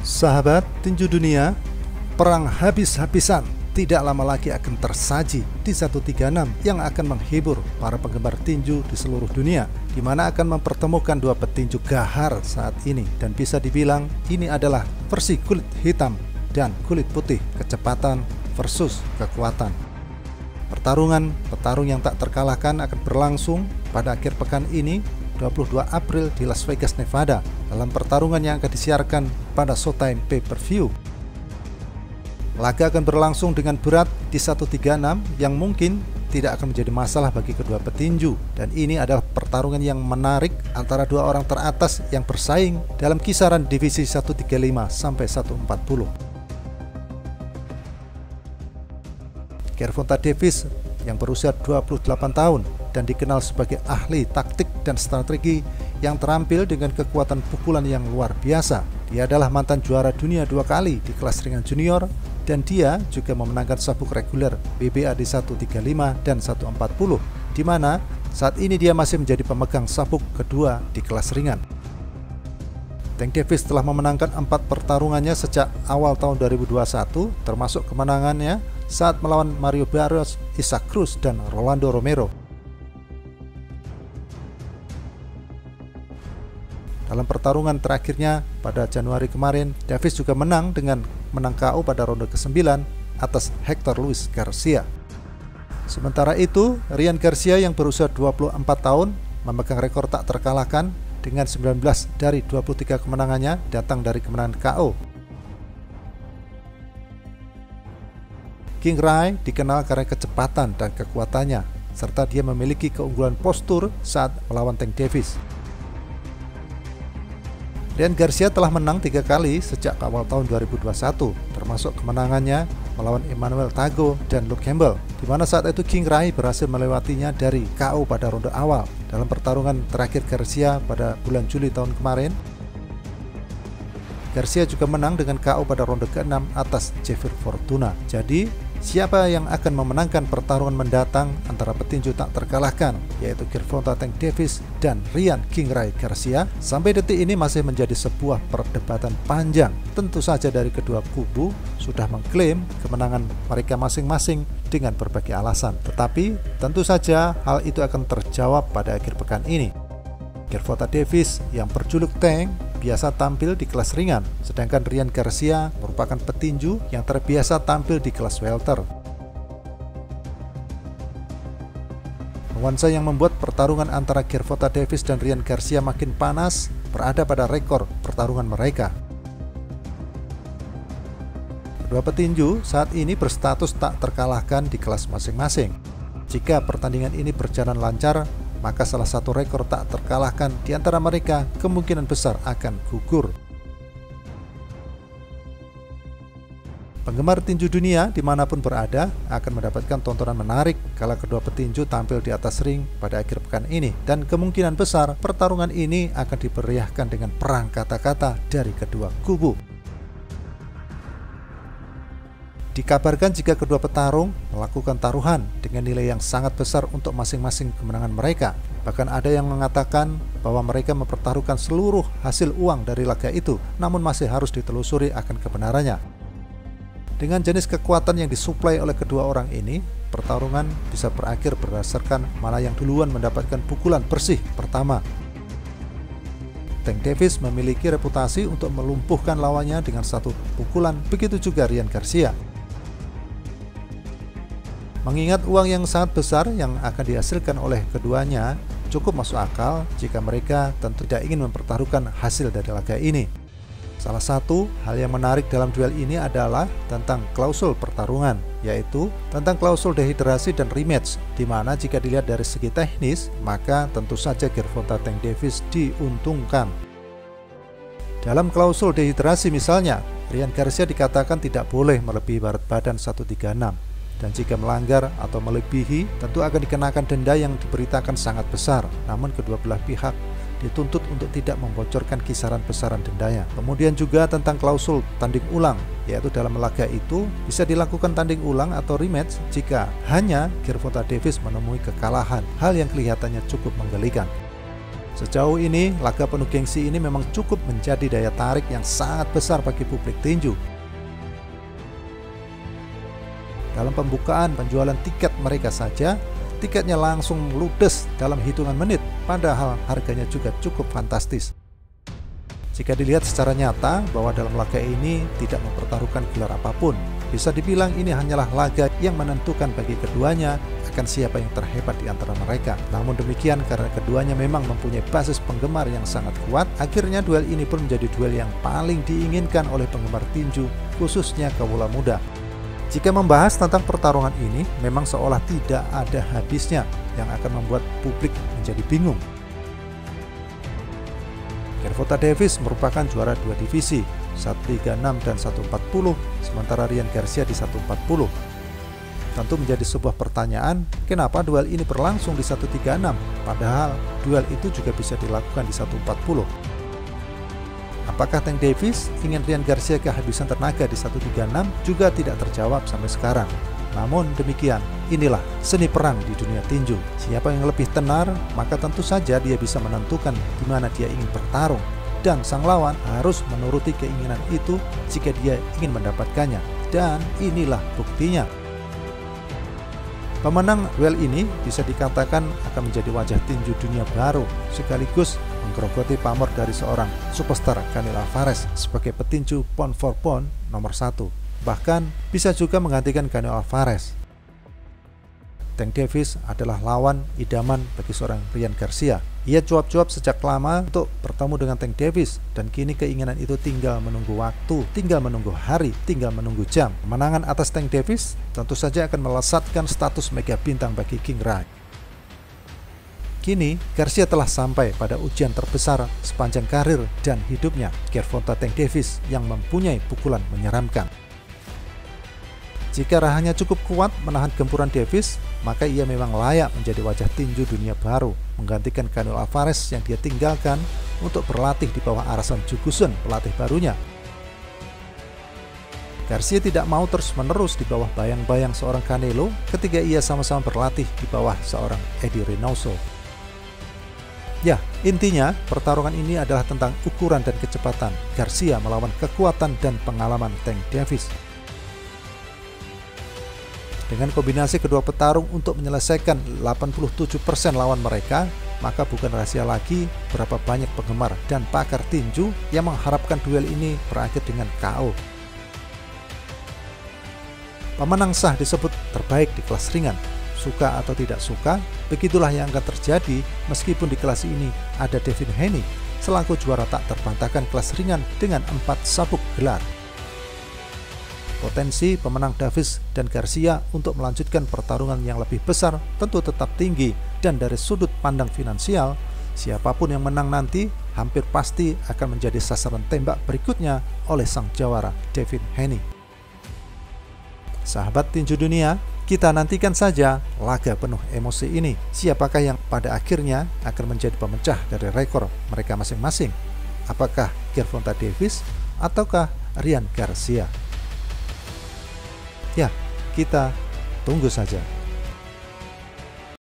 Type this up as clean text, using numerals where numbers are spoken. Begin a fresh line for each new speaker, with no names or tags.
Sahabat tinju dunia, perang habis-habisan tidak lama lagi akan tersaji di 136 yang akan menghibur para penggemar tinju di seluruh dunia, di mana akan mempertemukan dua petinju gahar saat ini, dan bisa dibilang ini adalah versi kulit hitam dan kulit putih, kecepatan versus kekuatan. Pertarungan petarung yang tak terkalahkan akan berlangsung pada akhir pekan ini 22 April di Las Vegas, Nevada, dalam pertarungan yang akan disiarkan pada Showtime Pay-Per-View. Laga akan berlangsung dengan berat di 136 yang mungkin tidak akan menjadi masalah bagi kedua petinju, dan ini adalah pertarungan yang menarik antara dua orang teratas yang bersaing dalam kisaran divisi 135 sampai 140. Gervonta Davis yang berusia 28 tahun dan dikenal sebagai ahli taktik dan strategi yang terampil dengan kekuatan pukulan yang luar biasa. Dia adalah mantan juara dunia 2 kali di kelas ringan junior, dan dia juga memenangkan sabuk reguler WBA di 135 dan 140, di mana saat ini dia masih menjadi pemegang sabuk kedua di kelas ringan. Tank Davis telah memenangkan 4 pertarungannya sejak awal tahun 2021, termasuk kemenangannya saat melawan Mario Barrios, Isaac Cruz, dan Rolando Romero. Dalam pertarungan terakhirnya pada Januari kemarin, Davis juga menang dengan menang KO pada ronde ke-9 atas Hector Luis Garcia. Sementara itu, Ryan Garcia yang berusia 24 tahun memegang rekor tak terkalahkan dengan 19 dari 23 kemenangannya datang dari kemenangan KO. King Ray dikenal karena kecepatan dan kekuatannya, serta dia memiliki keunggulan postur saat melawan Tank Davis. Ryan Garcia telah menang 3 kali sejak awal tahun 2021, termasuk kemenangannya melawan Emmanuel Tago dan Luke Campbell, di mana saat itu King Ray berhasil melewatinya dari KO pada ronde awal. Dalam pertarungan terakhir Garcia pada bulan Juli tahun kemarin, Garcia juga menang dengan KO pada ronde ke-6 atas Javier Fortuna. Jadi, siapa yang akan memenangkan pertarungan mendatang antara petinju tak terkalahkan, yaitu Gervonta Tank Davis dan Ryan King Ray Garcia, sampai detik ini masih menjadi sebuah perdebatan panjang. Tentu saja dari kedua kubu sudah mengklaim kemenangan mereka masing-masing dengan berbagai alasan, tetapi tentu saja hal itu akan terjawab pada akhir pekan ini. Gervonta Davis yang berjuluk Tank biasa tampil di kelas ringan, sedangkan Ryan Garcia merupakan petinju yang terbiasa tampil di kelas welter. Nuansa yang membuat pertarungan antara Gervonta Davis dan Ryan Garcia makin panas berada pada rekor pertarungan mereka. Kedua petinju saat ini berstatus tak terkalahkan di kelas masing-masing. Jika pertandingan ini berjalan lancar, maka salah satu rekor tak terkalahkan di antara mereka kemungkinan besar akan gugur. Penggemar tinju dunia dimanapun berada akan mendapatkan tontonan menarik kala kedua petinju tampil di atas ring pada akhir pekan ini, dan kemungkinan besar pertarungan ini akan diperiahkan dengan perang kata-kata dari kedua kubu. Dikabarkan jika kedua petarung melakukan taruhan dengan nilai yang sangat besar untuk masing-masing kemenangan mereka. Bahkan ada yang mengatakan bahwa mereka mempertaruhkan seluruh hasil uang dari laga itu, namun masih harus ditelusuri akan kebenarannya. Dengan jenis kekuatan yang disuplai oleh kedua orang ini, pertarungan bisa berakhir berdasarkan mana yang duluan mendapatkan pukulan bersih pertama. Tank Davis memiliki reputasi untuk melumpuhkan lawannya dengan satu pukulan, begitu juga Ryan Garcia. Mengingat uang yang sangat besar yang akan dihasilkan oleh keduanya, cukup masuk akal jika mereka tentu tidak ingin mempertaruhkan hasil dari laga ini. Salah satu hal yang menarik dalam duel ini adalah tentang klausul pertarungan, yaitu tentang klausul dehidrasi dan rematch, di mana jika dilihat dari segi teknis, maka tentu saja Gervonta Tank Davis diuntungkan. Dalam klausul dehidrasi misalnya, Ryan Garcia dikatakan tidak boleh melebihi berat badan 136. Dan jika melanggar atau melebihi, tentu akan dikenakan denda yang diberitakan sangat besar. Namun kedua belah pihak dituntut untuk tidak membocorkan kisaran besaran dendanya. Kemudian juga tentang klausul tanding ulang, yaitu dalam laga itu bisa dilakukan tanding ulang atau rematch jika hanya Gervonta Davis menemui kekalahan, hal yang kelihatannya cukup menggelikan. Sejauh ini, laga penuh gengsi ini memang cukup menjadi daya tarik yang sangat besar bagi publik tinju. Dalam pembukaan penjualan tiket mereka saja, tiketnya langsung ludes dalam hitungan menit, padahal harganya juga cukup fantastis. Jika dilihat secara nyata bahwa dalam laga ini tidak mempertaruhkan gelar apapun, bisa dibilang ini hanyalah laga yang menentukan bagi keduanya akan siapa yang terhebat di antara mereka. Namun demikian, karena keduanya memang mempunyai basis penggemar yang sangat kuat, akhirnya duel ini pun menjadi duel yang paling diinginkan oleh penggemar tinju, khususnya kaula muda. Jika membahas tentang pertarungan ini, memang seolah tidak ada habisnya yang akan membuat publik menjadi bingung. Gervonta Davis merupakan juara dua divisi, 136 dan 140, sementara Ryan Garcia di 140. Tentu menjadi sebuah pertanyaan, kenapa duel ini berlangsung di 136, padahal duel itu juga bisa dilakukan di 140. Apakah Tank Davis ingin Ryan Garcia kehabisan tenaga di 136 juga tidak terjawab sampai sekarang. Namun demikian, inilah seni perang di dunia tinju. Siapa yang lebih tenar, maka tentu saja dia bisa menentukan di mana dia ingin bertarung. Dan sang lawan harus menuruti keinginan itu jika dia ingin mendapatkannya. Dan inilah buktinya. Pemenang duel ini bisa dikatakan akan menjadi wajah tinju dunia baru, sekaligus menggerogoti pamor dari seorang superstar Canelo Alvarez sebagai petinju pound for pound nomor 1. Bahkan bisa juga menggantikan Canelo Alvarez. Tank Davis adalah lawan idaman bagi seorang Ryan Garcia. Ia cuap-cuap sejak lama untuk bertemu dengan Tank Davis, dan kini keinginan itu tinggal menunggu waktu, tinggal menunggu hari, tinggal menunggu jam. Kemenangan atas Tank Davis tentu saja akan melesatkan status mega bintang bagi King Ray. Kini, Garcia telah sampai pada ujian terbesar sepanjang karir dan hidupnya, Gervonta Tank Davis yang mempunyai pukulan menyeramkan. Jika rahanya cukup kuat menahan gempuran Davis, maka ia memang layak menjadi wajah tinju dunia baru, menggantikan Canelo Alvarez yang dia tinggalkan untuk berlatih di bawah arasan Jugusun, pelatih barunya. Garcia tidak mau terus-menerus di bawah bayang-bayang seorang Canelo ketika ia sama-sama berlatih di bawah seorang Eddie Reynoso. Ya, intinya pertarungan ini adalah tentang ukuran dan kecepatan Garcia melawan kekuatan dan pengalaman Tank Davis. Dengan kombinasi kedua petarung untuk menyelesaikan 87% lawan mereka, maka bukan rahasia lagi berapa banyak penggemar dan pakar tinju yang mengharapkan duel ini berakhir dengan KO. Pemenang sah disebut terbaik di kelas ringan. Suka atau tidak suka, begitulah yang akan terjadi meskipun di kelas ini ada Devin Haney selaku juara tak terbantahkan kelas ringan dengan 4 sabuk gelar. Potensi pemenang Davis dan Garcia untuk melanjutkan pertarungan yang lebih besar tentu tetap tinggi, dan dari sudut pandang finansial, siapapun yang menang nanti hampir pasti akan menjadi sasaran tembak berikutnya oleh sang jawara Devin Haney. Sahabat tinju dunia, kita nantikan saja laga penuh emosi ini. Siapakah yang pada akhirnya akan menjadi pemecah dari rekor mereka masing-masing? Apakah Gervonta Davis ataukah Ryan Garcia? Ya, kita tunggu saja.